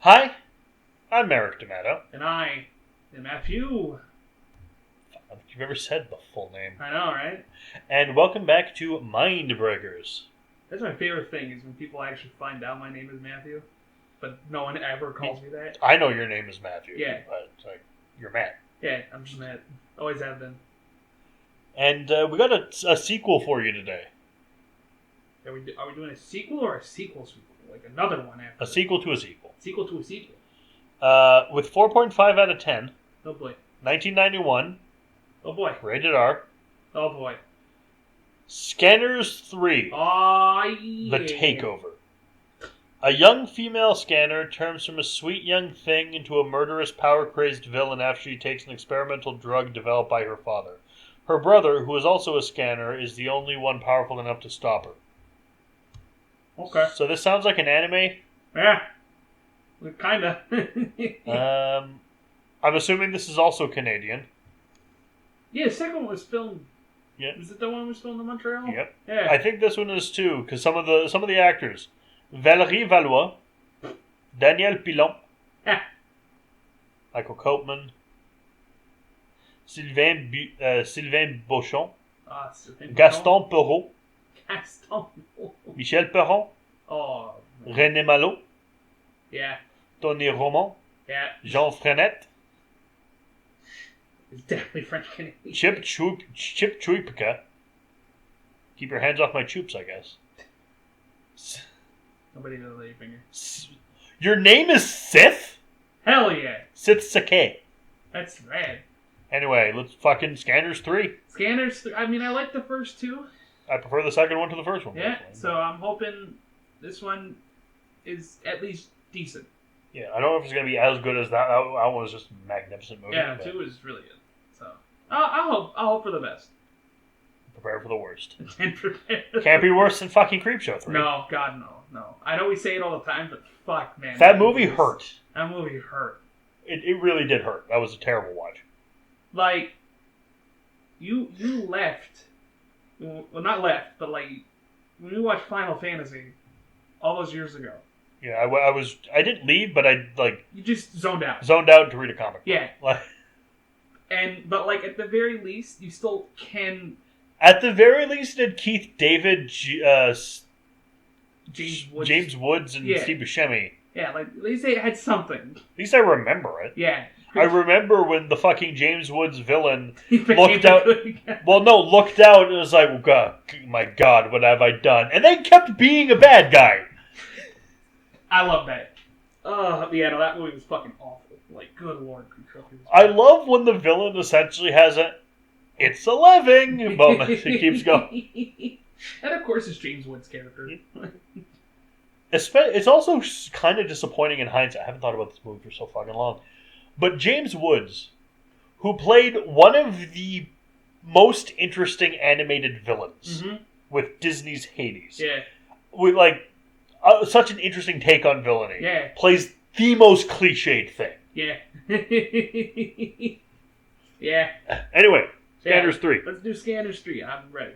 Hi, I'm Merrick D'Amato. And I am Matthew. I don't think you've ever said the full name. I know, right? And welcome back to Mindbreakers. That's my favorite thing, is when people actually find out my name is Matthew, but no one ever calls me that. I know your name is Matthew. Yeah. But you're Matt. Yeah, I'm just Matt. Always have been. And we got a sequel for you today. Are we doing a sequel or a sequel? Like another one after? A sequel to a sequel. Sequel to a sequel. With 4.5 out of 10. Oh boy. 1991. Oh boy. Rated R. Oh boy. Scanners 3. Oh yeah. The Takeover. A young female scanner turns from a sweet young thing into a murderous, power-crazed villain after she takes an experimental drug developed by her father. Her brother, who is also a scanner, is the only one powerful enough to stop her. Okay. So this sounds like an anime? Yeah. Kinda. I'm assuming this is also Canadian. Yeah, the second one was filmed. Yeah. Is it the one that was filmed in Montreal? Yep. Yeah. I think this one is too, because some of the actors. Valérie Valois, Daniel Pilon, Michael Copeman, Sylvain Beauchamp, Gaston Perrault, Michel Perron, Oh. René Malo, Yeah. Tony Roman, Yeah. Jean Frenette, It's definitely French Canadian. Chip Chuipka. Keep your hands off my choops, I guess. Nobody knows the finger. Your name is Sith? Hell yeah. Sith Sake. That's rad. Anyway, let's fucking Scanners 3. Scanners, I mean, I like the first two. I prefer the second one to the first one. Yeah, so I'm hoping this one is at least decent. Yeah, I don't know if it's going to be as good as that. That one was just a magnificent movie. Yeah, 2 is really good. So, I'll hope for the best. Prepare for the worst. And prepare. Can't be worse than fucking Creepshow 3. No, God, no. I know we say it all the time, but fuck, man. That movie hurt. That movie hurt. It really did hurt. That was a terrible watch. Like, you left. Well, not left, but like, when we watched Final Fantasy all those years ago. Yeah, I didn't leave, but I, You just zoned out. zoned out to read a comic book. Yeah. Like, But, like, at the very least, you still can... at the very least, did Keith David, James Woods, and Steve Buscemi. Yeah, like, at least they had something. At least I remember it. Yeah. I remember when the fucking James Woods villain He looked out. Looked out and was like, oh, God, my God, what have I done? And they kept being a bad guy. I love that. Yeah, no, that movie was fucking awful. Like, good lord. I love when the villain essentially has it's a living moment. He keeps going. And of course, it's James Woods' character. It's also kind of disappointing in hindsight. I haven't thought about this movie for so fucking long. But James Woods, who played one of the most interesting animated villains with Disney's Hades. Yeah. With, such an interesting take on villainy. Yeah. Plays the most cliched thing. Yeah. Yeah. Anyway, Scanners 3. Let's do Scanners 3. I'm ready.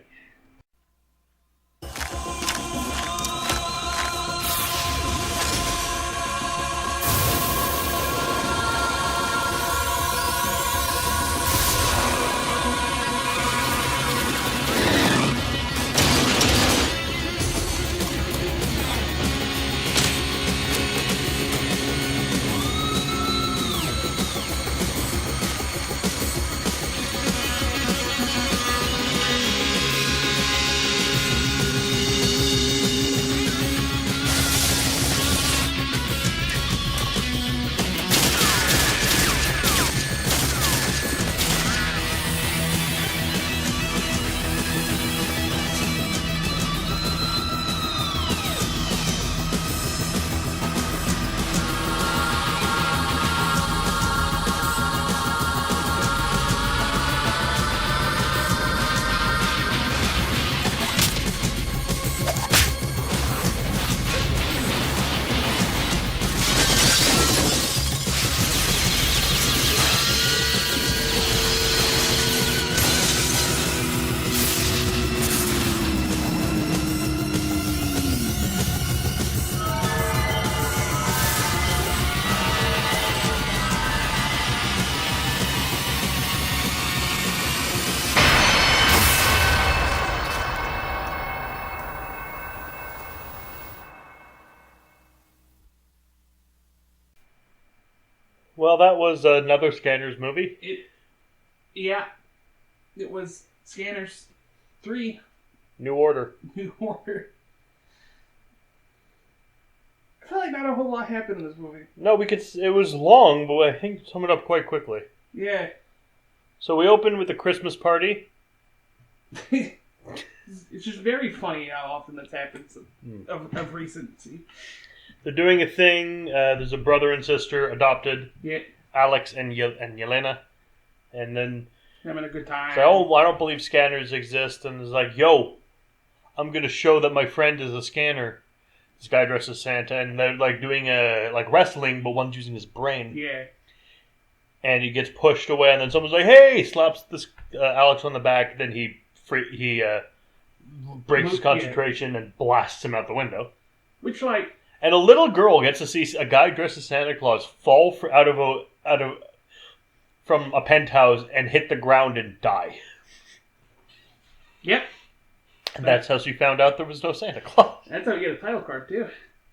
Well, that was another Scanners movie. It was Scanners 3. New Order. New Order. I feel like not a whole lot happened in this movie. No, it was long, but I think sum it up quite quickly. Yeah. So we open with the Christmas party. It's just very funny how often that's happened of recency. They're doing a thing. There's a brother and sister adopted. Yeah. Alex and Yelena. And then... having a good time. So, I don't believe scanners exist. And it's like, yo, I'm going to show that my friend is a scanner. This guy dressed as Santa. And they're like doing wrestling, but one's using his brain. Yeah. And he gets pushed away. And then someone's like, hey! Slaps this Alex on the back. Then he breaks his concentration and blasts him out the window. Which, like... And a little girl gets to see a guy dressed as Santa Claus fall from a penthouse and hit the ground and die. Yep. And that's how she found out there was no Santa Claus. That's how you get a title card, too.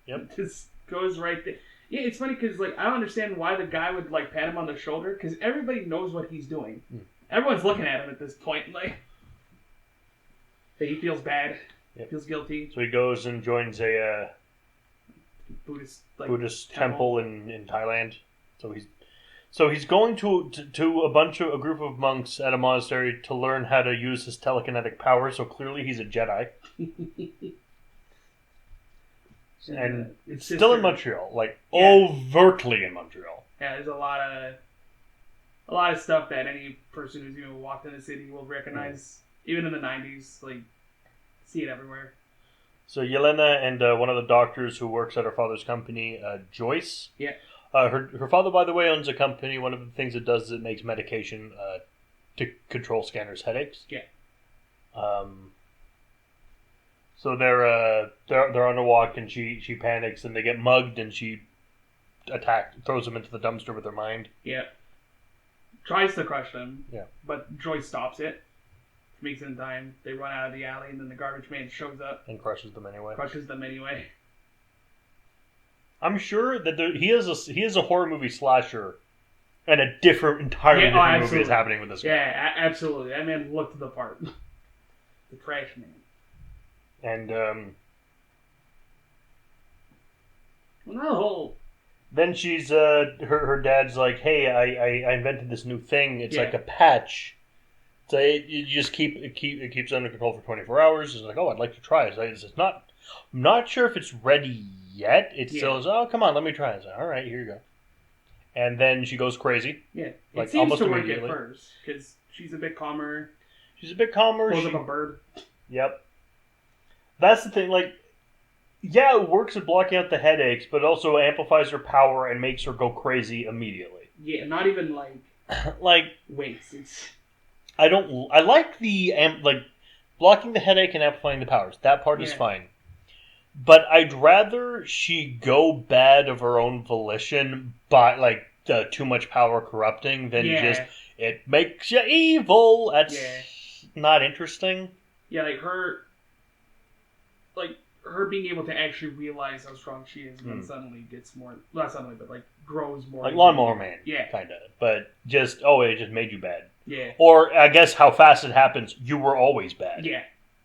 Yep. It just goes right there. Yeah, it's funny because, like, I don't understand why the guy would, like, pat him on the shoulder, because everybody knows what he's doing. Everyone's looking at him at this point, like... He feels bad. Yep. Feels guilty. So he goes and joins a Buddhist temple in Thailand. So he's going to a group of monks at a monastery to learn how to use his telekinetic power. So clearly he's a Jedi. And it's still in Montreal, overtly in Montreal. Yeah, there's a lot of stuff that any person who's even walked in the city will recognize. Even in the 90s, like, see it everywhere. So Yelena and one of the doctors who works at her father's company, Joyce. Yeah. Her father, by the way, owns a company. One of the things it does is it makes medication to control Scanners' headaches. Yeah. So they're on a walk and she panics and they get mugged and she throws them into the dumpster with her mind. Yeah. Tries to crush them. Yeah. But Joyce stops it. Makes it in time. They run out of the alley, and then the garbage man shows up and crushes them anyway. I'm sure that he is a horror movie slasher, and a entirely different movie is happening with this guy. Yeah, absolutely. That man looked the part. The trash man. And no. Then she's her dad's like, hey, I invented this new thing. It's like a patch. So you just it keeps under control for 24 hours. It's like, oh, I'd like to try it. It's not. I'm not sure if it's ready yet. It still is. Oh, come on, let me try it. Like, all right, here you go. And then she goes crazy. Yeah, it seems to work at first because she's a bit calmer. Pulls up a bird. Yep. That's the thing. Like, yeah, it works at blocking out the headaches, but it also amplifies her power and makes her go crazy immediately. Yeah, not even waits. I like the blocking the headache and amplifying the powers. That part is fine. But I'd rather she go bad of her own volition by too much power corrupting than just it makes you evil. That's not interesting. Yeah, her being able to actually realize how strong she is and then suddenly gets more, not suddenly, but grows more. Like Lawnmower Man. Yeah. Kind of. But it just made you bad. Yeah. Or, I guess how fast it happens, you were always bad. Yeah.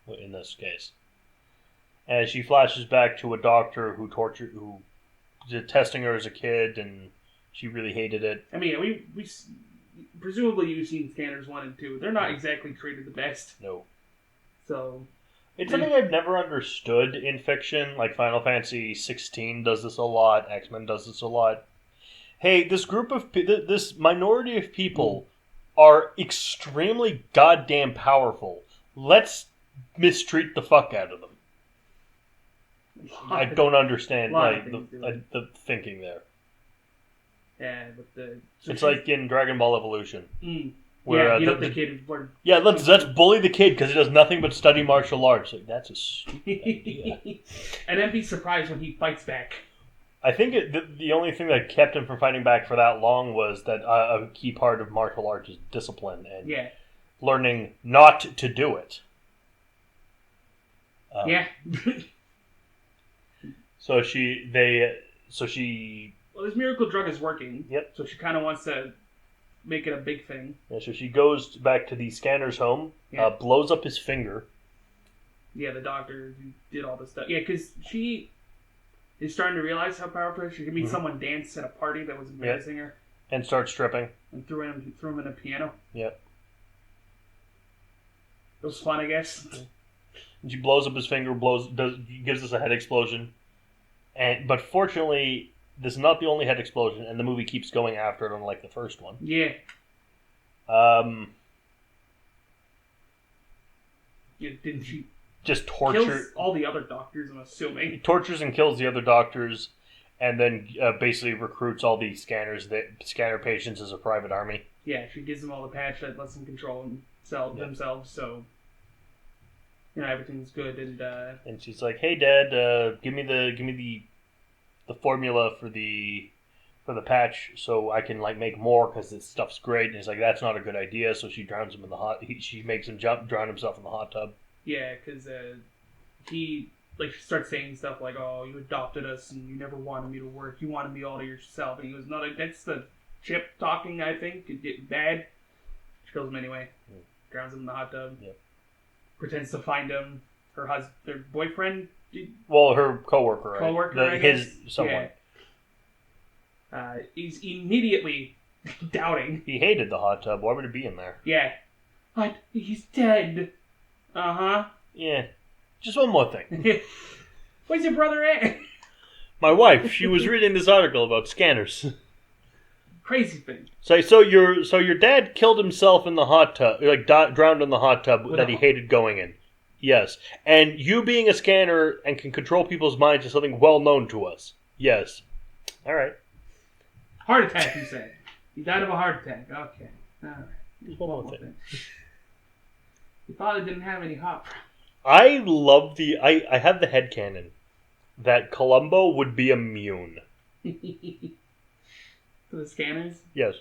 In this case. And she flashes back to a doctor who did testing her as a kid, and she really hated it. I mean, we presumably you've seen Scanners 1 and 2. They're not exactly treated the best. No. So... It's something I've never understood in fiction. Like Final Fantasy 16 does this a lot. X-Men does this a lot. Hey, this minority of people are extremely goddamn powerful. Let's mistreat the fuck out of them. I don't understand the thinking there. Yeah, but it's like in Dragon Ball Evolution. Where, the kid. Let's bully the kid because he does nothing but study martial arts. Like, that's a stupid idea. And then be surprised when he fights back. I think the only thing that kept him from fighting back for that long was that a key part of martial arts is discipline and learning not to do it. Yeah. So she this miracle drug is working. Yep. So she kind of wants to make it a big thing. Yeah, so she goes back to the scanner's home, blows up his finger. Yeah, the doctor who did all this stuff. Yeah, because she is starting to realize how powerful she could meet someone dance at a party that was embarrassing her. And start stripping. And threw him in a piano. Yep. It was fun, I guess. And she blows up his finger, gives us a head explosion. But fortunately, this is not the only head explosion, and the movie keeps going after it, unlike the first one. Yeah. Didn't she just torture kills all the other doctors, I'm assuming. Tortures and kills the other doctors, and then basically recruits all the scanner patients as a private army. Yeah, she gives them all the patch that lets them control themselves, so everything's good. And she's like, "Hey, Dad, give me the formula for the patch so I can make more because this stuff's great." And he's like, "That's not a good idea." So she drowns him in the she makes him drown himself in the hot tub. Yeah, because he starts saying stuff like, "Oh, you adopted us and you never wanted me to work. You wanted me all to yourself." And he goes, "No, that's the chip talking. I think it get bad." She kills him anyway. Drowns him in the hot tub. Yep. Pretends to find him. Their boyfriend. Well, her coworker. Right? His someone. Yeah. He's immediately doubting. He hated the hot tub. Why would it be in there? Yeah. But he's dead. Uh-huh. Yeah. Just one more thing. Where's your brother at? My wife, she was reading this article about scanners. Crazy thing. So your dad killed himself in the hot tub, drowned in the hot tub that he hated going in. Yes. And you being a scanner and can control people's minds is something well known to us. Yes. All right. Heart attack, you said. He died of a heart attack. Okay. All right. Just one more thing. Your father didn't have any heart problems. I love I have the headcanon that Columbo would be immune. To the scanners? Yes.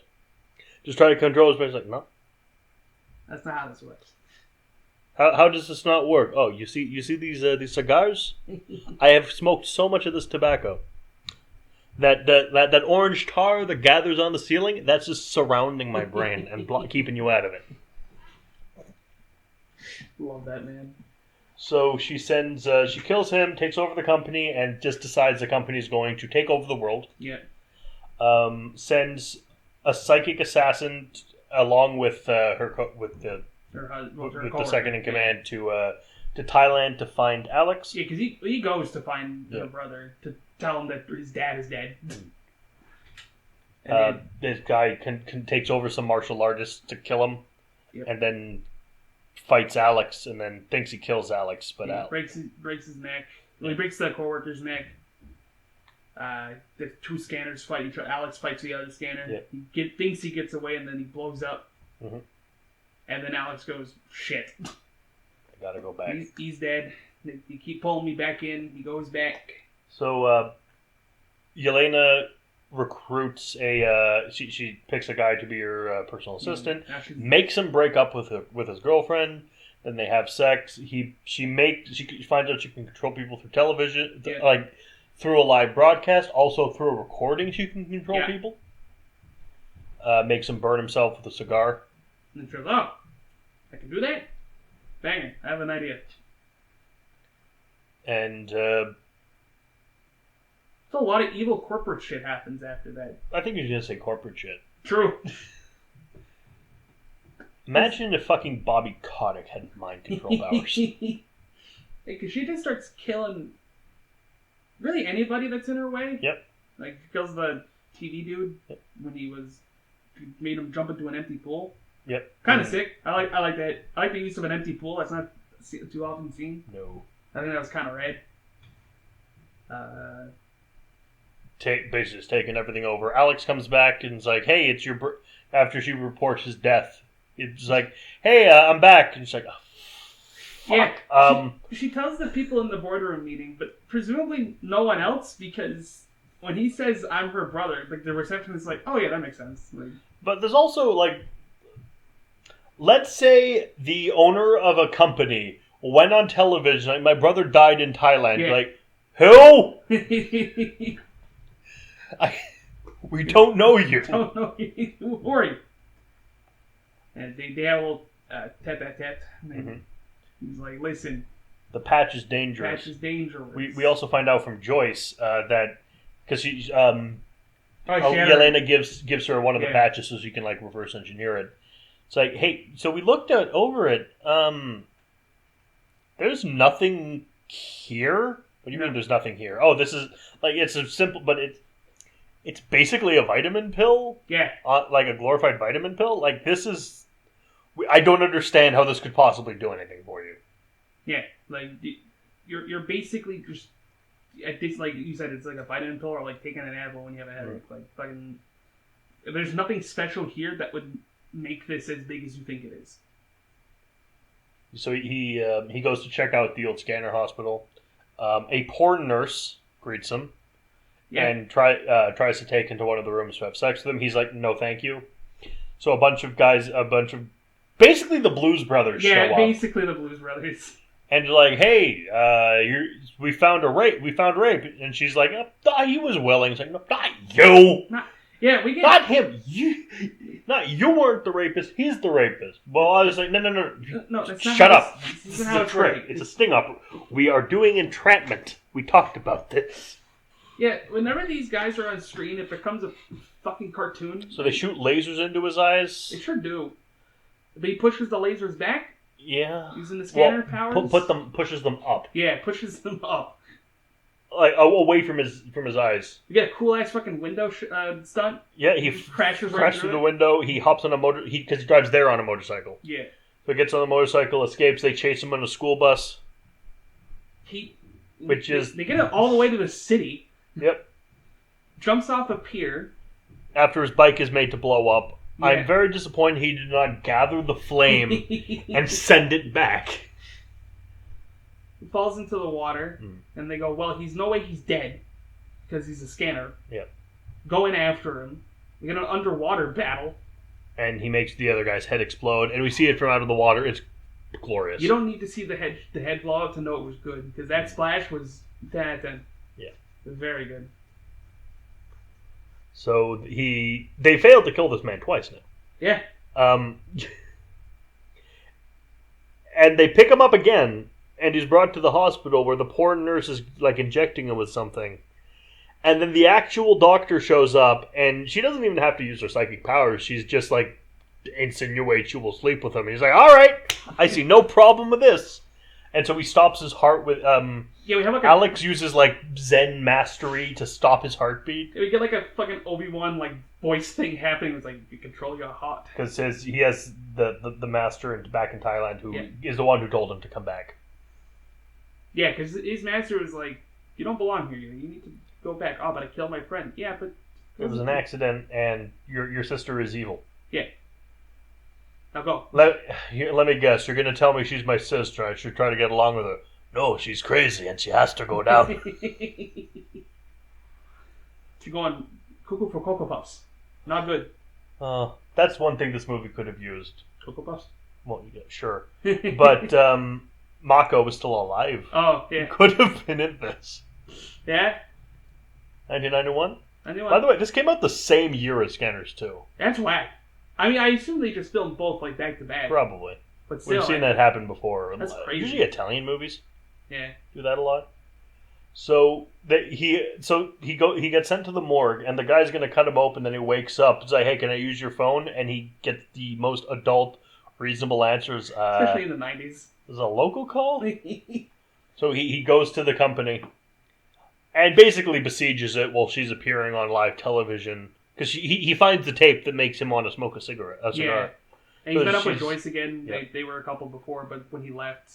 Just try to control his brain. Like, no. That's not how this works. How does this not work? Oh, you see these cigars? I have smoked so much of this tobacco that orange tar that gathers on the ceiling, that's just surrounding my brain and keeping you out of it. Love that, man. So she kills him, takes over the company, and just decides the company is going to take over the world. Yeah. Sends a psychic assassin along with the second in command to Thailand to find Alex. Yeah, because he goes to find her brother to tell him that his dad is dead. This guy takes over some martial artists to kill him, and then fights Alex, and then thinks he kills Alex, but breaks his neck. Well, he breaks the co-worker's neck. The two scanners fight each other. Alex fights the other scanner. Yeah. He thinks he gets away, and then he blows up. Mm-hmm. And then Alex goes, "Shit, I gotta go back." He's dead. You keep pulling me back in. He goes back. So Yelena recruits she picks a guy to be her personal assistant. Makes him break up with his girlfriend. Then they have sex. She finds out she can control people through television, through a live broadcast. Also through a recording, she can control people. Makes him burn himself with a cigar. And she goes, "Oh, I can do that? Banger! I have an idea." And so a lot of evil corporate shit happens after that. I think you should just say corporate shit. True. Imagine if fucking Bobby Kotick had mind control powers. Because she just starts killing really anybody that's in her way. Yep. Like, she kills the TV dude when he made him jump into an empty pool. Yep. Kind of sick. I like that. I like the use of an empty pool. That's not too often seen. No. I think that was kind of rad. Basically just taking everything over. Alex comes back and is like, "Hey, it's your..." After she reports his death, it's like, "Hey, I'm back." And she's like, "Oh, fuck." Yeah. She tells the people in the boardroom meeting, but presumably no one else, because when he says, "I'm her brother," the receptionist is like, "Oh yeah, that makes sense." But there's also, let's say the owner of a company went on television, like, "My brother died in Thailand." Yeah. Like, who? We don't know you. Don't know. Who are you? And they have a little tete-a-tete. He's like, listen. The patch is dangerous. Patch is dangerous. We also find out from Joyce that because she's Yelena gives her one of the patches so she can like reverse engineer it. It's like, hey, so we looked over it. There's nothing here. What do you mean there's nothing here? Oh, this is like it's a simple, but it's basically a vitamin pill. Yeah, like a glorified vitamin pill. Like this is. I don't understand how this could possibly do anything for you. Yeah, like you're basically just. It's like you said, it's like a vitamin pill or like taking an Advil when you have a headache. Like fucking, there's nothing special here that would make this as big as you think it is. So he goes to check out the old scanner hospital. A poor nurse greets him and tries to take him to one of the rooms to have sex with him. He's like, no, thank you. So a bunch of basically the Blues Brothers show up. Yeah, basically the Blues Brothers. And you're like, hey, we found rape. And she's like, oh, he was willing. It's like, no, not you. Not him. You weren't the rapist. He's the rapist. Well, I was like, no. That's not Shut up. This is how it's trick. It's a sting up. We are doing entrapment. We talked about this. Yeah, whenever these guys are on screen, it becomes a fucking cartoon. So they shoot lasers into his eyes? They sure do. But he pushes the lasers back? Yeah. Using the scanner powers? Pushes them up. Yeah, pushes them up. Like away from his eyes. You get a cool ass fucking window stunt. Yeah, he crashes through the window. He hops on a motor. Because he drives there on a motorcycle. Yeah. So he gets on the motorcycle, escapes. They chase him on a school bus. They get him all the way to the city. Yep. Jumps off a pier. After his bike is made to blow up. Yeah. I'm very disappointed he did not gather the flame and send it back. He falls into the water, and they go, well, no way he's dead, because he's a scanner. Yep. Going after him. We get an underwater battle. And he makes the other guy's head explode, and we see it from out of the water. It's glorious. You don't need to see the head blow up to know it was good, because that splash was 10 out of 10. Yeah. It was very good. So they failed to kill this man twice now. Yeah. And they pick him up again, and he's brought to the hospital where the poor nurse is like injecting him with something. And then the actual doctor shows up, and she doesn't even have to use her psychic powers. She's just like insinuates she will sleep with him. And he's like, all right, I see no problem with this. And so he stops his heart with we have like Alex uses like Zen mastery to stop his heartbeat. We get like a fucking Obi-Wan like voice thing happening. It's like you control your heart. Because he has the master back in Thailand who is the one who told him to come back. Yeah, because his master was like, you don't belong here. You need to go back. Oh, but I killed my friend. Yeah, but it was an accident, and your sister is evil. Yeah. Now go. Let me guess. You're going to tell me she's my sister. I should try to get along with her. No, she's crazy, and she has to go down. She's going cuckoo for Cocoa Puffs. Not good. That's one thing this movie could have used. Cocoa Puffs? Well, yeah, sure. But Mako was still alive. Oh, yeah. He could have been in this. Yeah? 1991? 91. By the way, this came out the same year as Scanners 2. That's whack. I mean, I assume they just filmed both like back to back. Probably. But still, we've seen that happen before. That's crazy. Usually Italian movies. Yeah. Do that a lot. So he gets sent to the morgue, and the guy's going to cut him open. Then he wakes up. It's like, hey, can I use your phone? And he gets the most adult, reasonable answers. Especially in the 90s. Is it a local call? So he goes to the company and basically besieges it while she's appearing on live television. Because he finds the tape that makes him want to smoke a cigar. Yeah. And he met up with Joyce again. Yeah. They were a couple before, but when he left,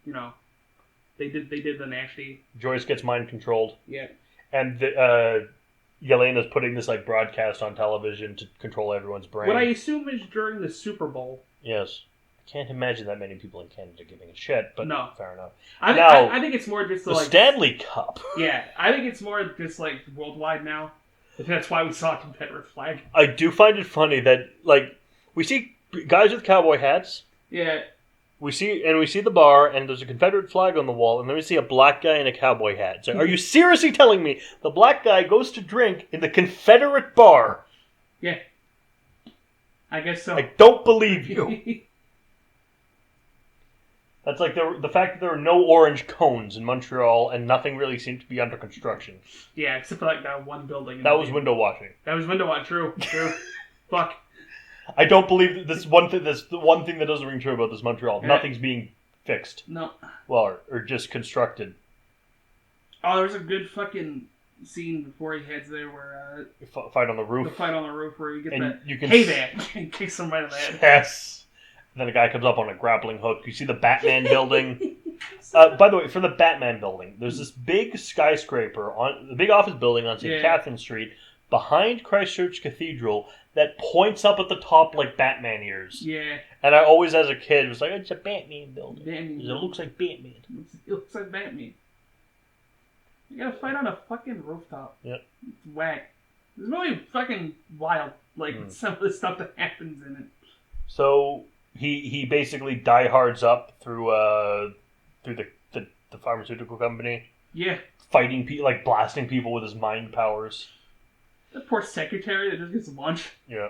they did the nasty. Joyce gets mind controlled. Yeah. And Yelena's putting this like broadcast on television to control everyone's brain. What I assume is during the Super Bowl. Yes. I can't imagine that many people in Canada giving a shit, but no. Fair enough. I think it's more just the Stanley Cup. Yeah, I think it's more just like worldwide now. That's why we saw a Confederate flag. I do find it funny that like we see guys with cowboy hats. Yeah. We see the bar, and there's a Confederate flag on the wall, and then we see a black guy in a cowboy hat. It's like, are you seriously telling me the black guy goes to drink in the Confederate bar? Yeah. I guess so. I don't believe you. That's like the fact that there are no orange cones in Montreal, and nothing really seemed to be under construction. Yeah, except for like that one building. That was window washing. That was window washing. True. Fuck. I don't believe that this one thing. That's the one thing that doesn't ring true about this Montreal. Yeah. Nothing's being fixed. No. Well, or just constructed. Oh, there's a good fucking scene before he heads there where fight on the roof. The fight on the roof where you get and that. You can hey there, and kicks him right in the head. Yes. And then a guy comes up on a grappling hook. You see the Batman building. By the way, for the Batman building, there's this big skyscraper on the big office building on St. Catherine Street behind Christchurch Cathedral that points up at the top like Batman ears. Yeah. And I always, as a kid, was like, it's a Batman building. It looks like Batman. It looks like Batman. You gotta fight on a fucking rooftop. Yep. It's whack. This movie fucking wild. Like, some of the stuff that happens in it. So, he basically diehards up through the pharmaceutical company. Yeah. Fighting people, like blasting people with his mind powers. The poor secretary that just gets lunch. Yeah.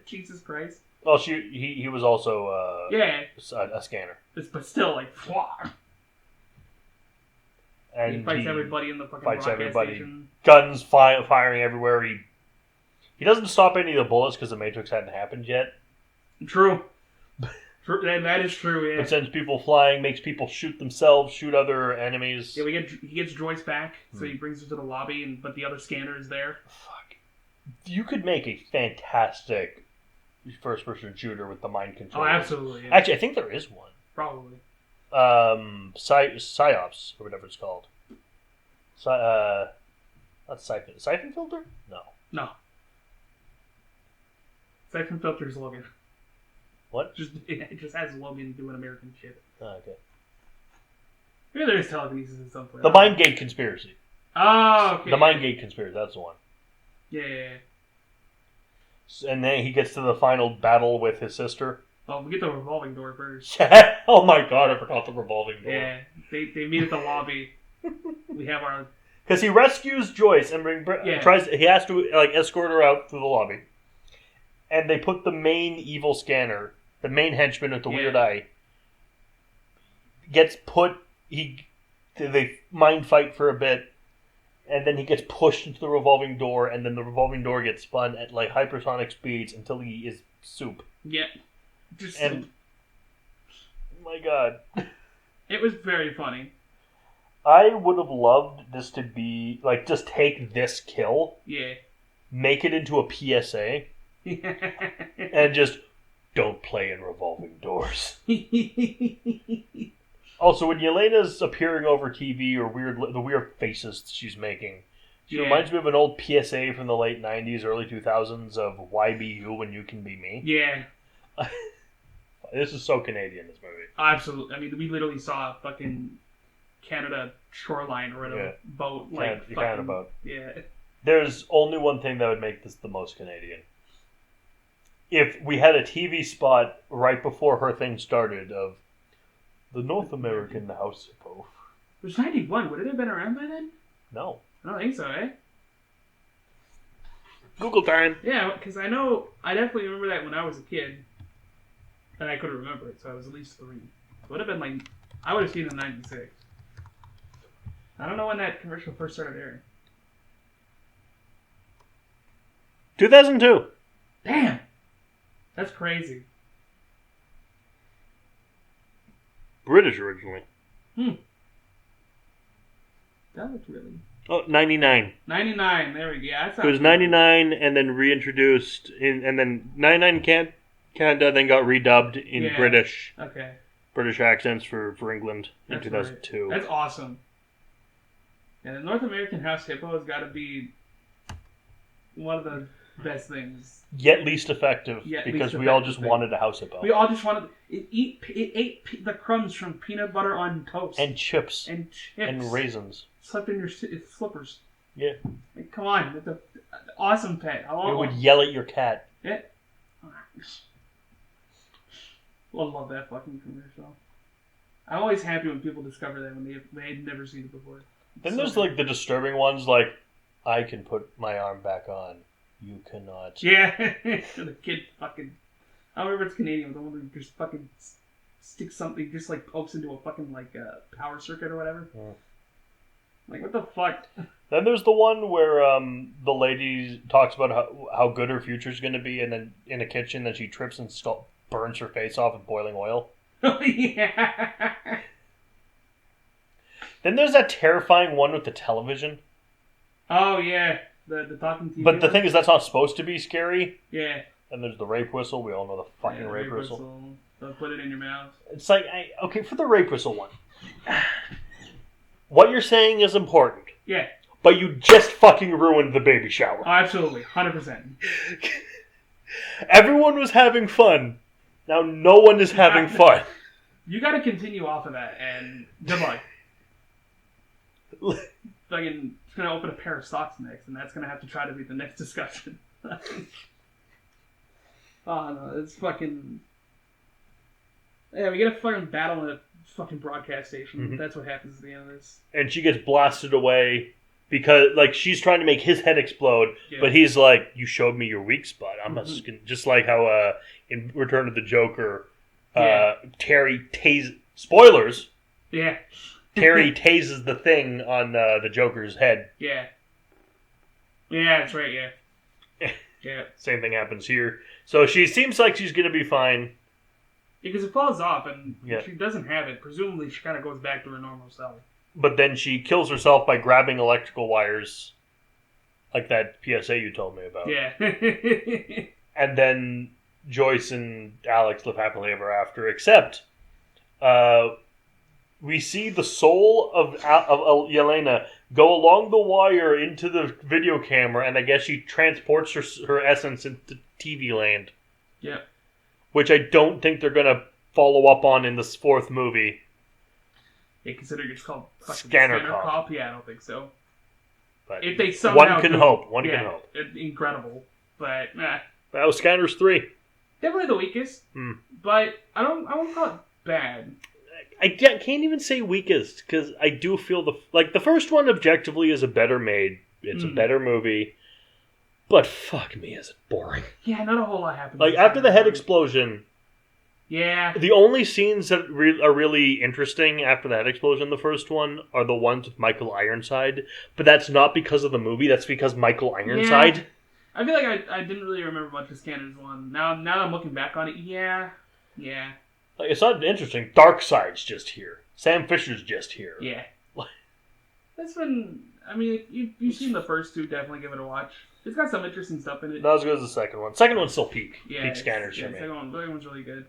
Jesus Christ. Well, he was also a scanner. But still, like, and he fights everybody in the fucking broadcast station. Guns firing everywhere. He doesn't stop any of the bullets because the Matrix hadn't happened yet. True. That is true, yeah. It sends people flying, makes people shoot themselves, shoot other enemies. Yeah, he gets Joyce back, so he brings her to the lobby, but the other scanner is there. Fuck. You could make a fantastic first-person shooter with the mind control. Oh, absolutely. Yeah. Actually, I think there is one. Probably. Psyops, or whatever it's called. Not Siphon. Siphon Filter? No. Siphon Filter's Logan. What? It just has Logan doing American shit. Oh, okay. Maybe there is telekinesis in some place. The Mindgate Conspiracy. Oh, okay. The Mindgate Conspiracy, that's the one. Yeah. And then he gets to the final battle with his sister. Oh, we get the revolving door first. Oh my god, I forgot the revolving door. Yeah, they meet at the lobby. We have our... Because he rescues Joyce and he has to escort her out through the lobby. And they put the main evil scanner, the main henchman with the weird eye, they mind fight for a bit, and then he gets pushed into the revolving door, and then the revolving door gets spun at like hypersonic speeds until he is soup. Yeah. Soup. My god. It was very funny. I would have loved this to be, like, just take this kill. Yeah. Make it into a PSA. And just don't play in revolving doors. Also, when Yelena's appearing over TV or the weird faces she's making, she reminds me of an old PSA from the late 90s, early 2000s of why be you when you can be me. Yeah. This is so Canadian, this movie. Absolutely. I mean, we literally saw a fucking Canada shoreline or a boat. Canada boat. Yeah. There's only one thing that would make this the most Canadian. If we had a TV spot right before her thing started of the North American House Hippo. It was 91. Would it have been around by then? No. I don't think so, eh? Google time. Yeah, because I definitely remember that when I was a kid. And I couldn't remember it, so I was at least 3. It would have been I would have seen it in 96. I don't know when that commercial first started airing. 2002. Damn! That's crazy. British originally. That looks really... Oh, 99. 99, there we go. Yeah, it was 99 and then reintroduced, and then 99 Canada then got redubbed in British accents for England in 2002. Right. That's awesome. And the North American House Hippo has got to be one of the best things. Yet least effective, because we all just wanted a house hippo. We all just wanted... It ate the crumbs from peanut butter on toast. And chips. And raisins. Slept in your slippers. Yeah. Like, come on. It's an awesome pet. It would yell at your cat. Yeah. I love that fucking commercial. I'm always happy when people discover that when they had never seen it before. Then there's like the disturbing ones, like I can put my arm back on, you cannot. Yeah, the kid fucking. I don't remember if it's Canadian, but the one who just fucking sticks something, just like pokes into a fucking like power circuit or whatever. Mm. Like what the fuck? Then there's the one where the lady talks about how good her future's going to be, and then in a kitchen, then she trips and burns her face off with boiling oil. Oh yeah. Then there's that terrifying one with the television. Oh yeah, the talking TV. But the thing is, that's not supposed to be scary. Yeah. And there's the rape whistle. We all know the fucking rape whistle. Don't put it in your mouth. It's like, okay, for the rape whistle one. What you're saying is important. Yeah. But you just fucking ruined the baby shower. Oh, absolutely. 100%. Everyone was having fun. Now no one is having fun. You gotta continue off of that, and good luck. Fucking, it's gonna open a pair of socks next, and that's gonna have to try to be the next discussion. Oh no, it's fucking. Yeah, we get a fucking battle in a fucking broadcast station. Mm-hmm. That's what happens at the end of this. And she gets blasted away because, like, she's trying to make his head explode, but he's like, "You showed me your weak spot. I'm just like how in Return of the Joker, Terry spoilers. Yeah. Terry tases the thing on the Joker's head. Yeah. Yeah, that's right. Yeah. Yeah. Same thing happens here. So she seems like she's going to be fine. Because it falls off, and if she doesn't have it, presumably she kind of goes back to her normal self. But then she kills herself by grabbing electrical wires, like that PSA you told me about. Yeah. And then Joyce and Alex live happily ever after, except we see the soul of Yelena go along the wire into the video camera, and I guess she transports her essence into TV land. Yeah. Which I don't think they're going to follow up on in this fourth movie. Yeah, considering it's called Scanner Cop. Yeah, I don't think so. But if they somehow one can hope. One can hope. Incredible. But, nah. That was Scanners 3. Definitely the weakest. But I won't call it bad. I can't even say weakest, because I do feel the first one objectively is a better made. It's a better movie. But fuck me, is it boring. Yeah, not a whole lot happens. Like, after the head explosion... Yeah. The only scenes that are really interesting after the head explosion, the first one, are the ones with Michael Ironside. But that's not because of the movie, that's because Michael Ironside. Yeah. I feel like I didn't really remember much of Scanners 1. Now that I'm looking back on it, yeah. Like, it's not interesting. Darkseid's just here. Sam Fisher's just here. Yeah. That's been... I mean, you've seen the first two, definitely give it a watch. It's got some interesting stuff in it. Not as good as the second one. Second one's still peak. Peak Scanners for me. The second one's really good.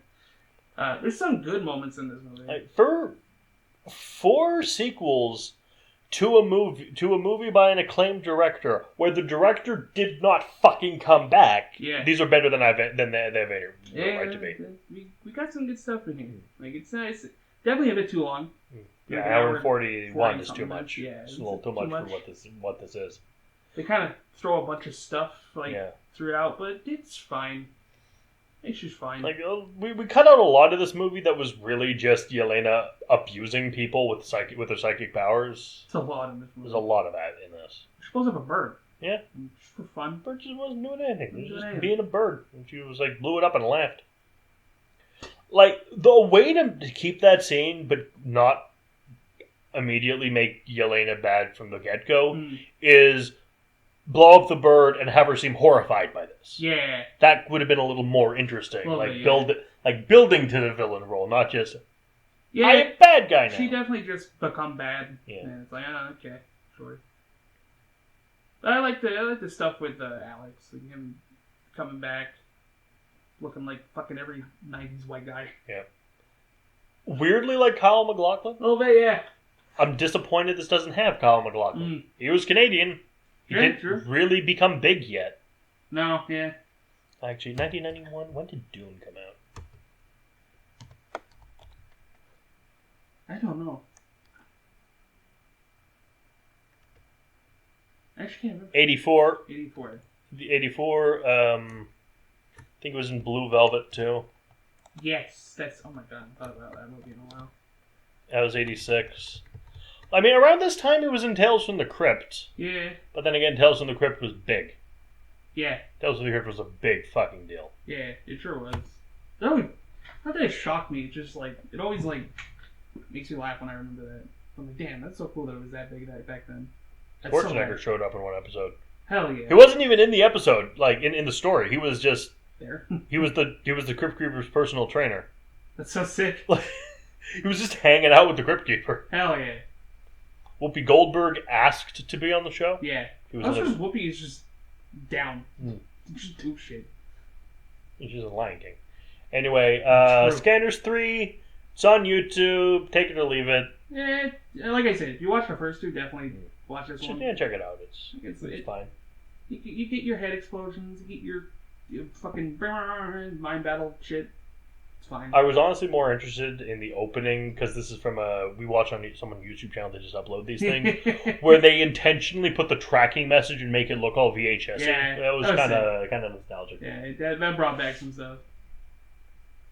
There's some good moments in this movie. Like, for 4 sequels to a movie by an acclaimed director, where the director did not fucking come back, these are better than they've ever right to be. We got some good stuff in here. Like, it's nice. Definitely a bit too long. Yeah, hour 41 is too much. Yeah, it's a little too much for what this is. They kind of throw a bunch of stuff throughout, but it's fine. It's just fine. Like, we cut out a lot of this movie that was really just Yelena abusing people with their psychic powers. It's a lot in this movie. There's a lot of that in this. She's supposed to have a bird. Yeah. Just for fun. Bird just wasn't doing anything. It was just being a bird. And she was like, blew it up and left. Like, the way to keep that scene, but not immediately make Yelena bad from the get-go, is blow up the bird and have her seem horrified by this. Yeah. That would have been a little more interesting. Building to the villain role, not just, I'm a bad guy now. She definitely just become bad. Yeah. And it's like, okay, sure. But I like the stuff with Alex, like him coming back, looking like fucking every 90s white guy. Yeah. Weirdly like Kyle MacLachlan. A little bit, yeah. I'm disappointed this doesn't have Kyle MacLachlan. He was Canadian. He didn't really become big yet. No, yeah. Actually, 1991, when did Dune come out? I don't know. I actually can't remember. 84. 84. The 84, I think it was in Blue Velvet, too. Yes, that's. Oh my god, I thought about that movie in a while. That was 86. I mean, around this time, it was in Tales from the Crypt. Yeah. But then again, Tales from the Crypt was big. Yeah. Tales from the Crypt was a big fucking deal. Yeah, it sure was. That would. Not that it shocked me. It just like it always like makes me laugh when I remember that. I'm like, damn, that's so cool that it was that big back then. That's Schwarzenegger showed up in one episode. Hell yeah. He wasn't even in the episode, like in the story. He was just there. he was the Crypt Keeper's personal trainer. That's so sick. He was just hanging out with the Crypt Keeper. Hell yeah. Whoopi Goldberg asked to be on the show. Yeah. He was also, Whoopi is just down. Just do shit. She's a Lion King. Anyway, Scanners 3. It's on YouTube. Take it or leave it. Yeah, like I said, if you watch the first two, definitely watch this one. Yeah, check it out. It's fine. You get your head explosions, you get your fucking mind battle shit. It's fine. I was honestly more interested in the opening because this is from we watch on someone's YouTube channel. They just upload these things where they intentionally put the tracking message and make it look all VHS. Yeah, that was kind of nostalgic. Yeah, that brought back some stuff.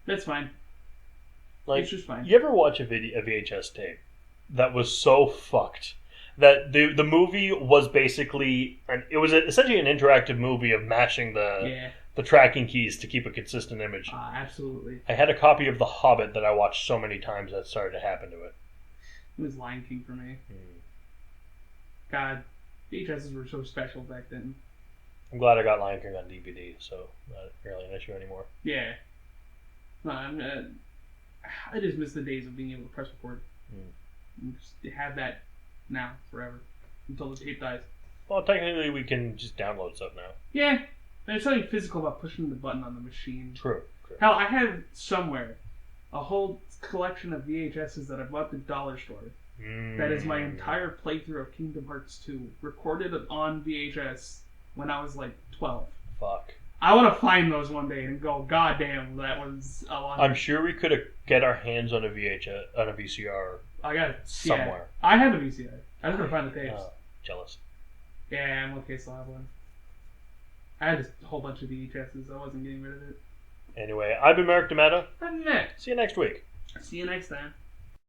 That's fine. Like, it's just fine. You ever watch a VHS tape that was so fucked that the movie was basically essentially an interactive movie of mashing the tracking keys to keep a consistent image. Absolutely. I had a copy of The Hobbit that I watched so many times that started to happen to it. It was Lion King for me. God, VHSs were so special back then. I'm glad I got Lion King on DVD, so not really an issue anymore. Yeah. No, I just miss the days of being able to press record. And just have that now, forever. Until the tape dies. Well, technically we can just download stuff now. Yeah. There's something physical about pushing the button on the machine. True. Hell, I have somewhere a whole collection of VHSs that I bought at the dollar store. That is my entire playthrough of Kingdom Hearts 2, recorded on VHS when I was like 12. Fuck. I want to find those one day and go, God damn, that was a lot. I'm sure we could get our hands on a VCR. I got it somewhere. Yeah. I have a VCR. I just gotta find the tapes. Jealous. Yeah, I'm okay. Still have one. I had a whole bunch of VHSs. I wasn't getting rid of it. Anyway, I've been Merrick Demetta. I'm Nick. See you next week. See you next time.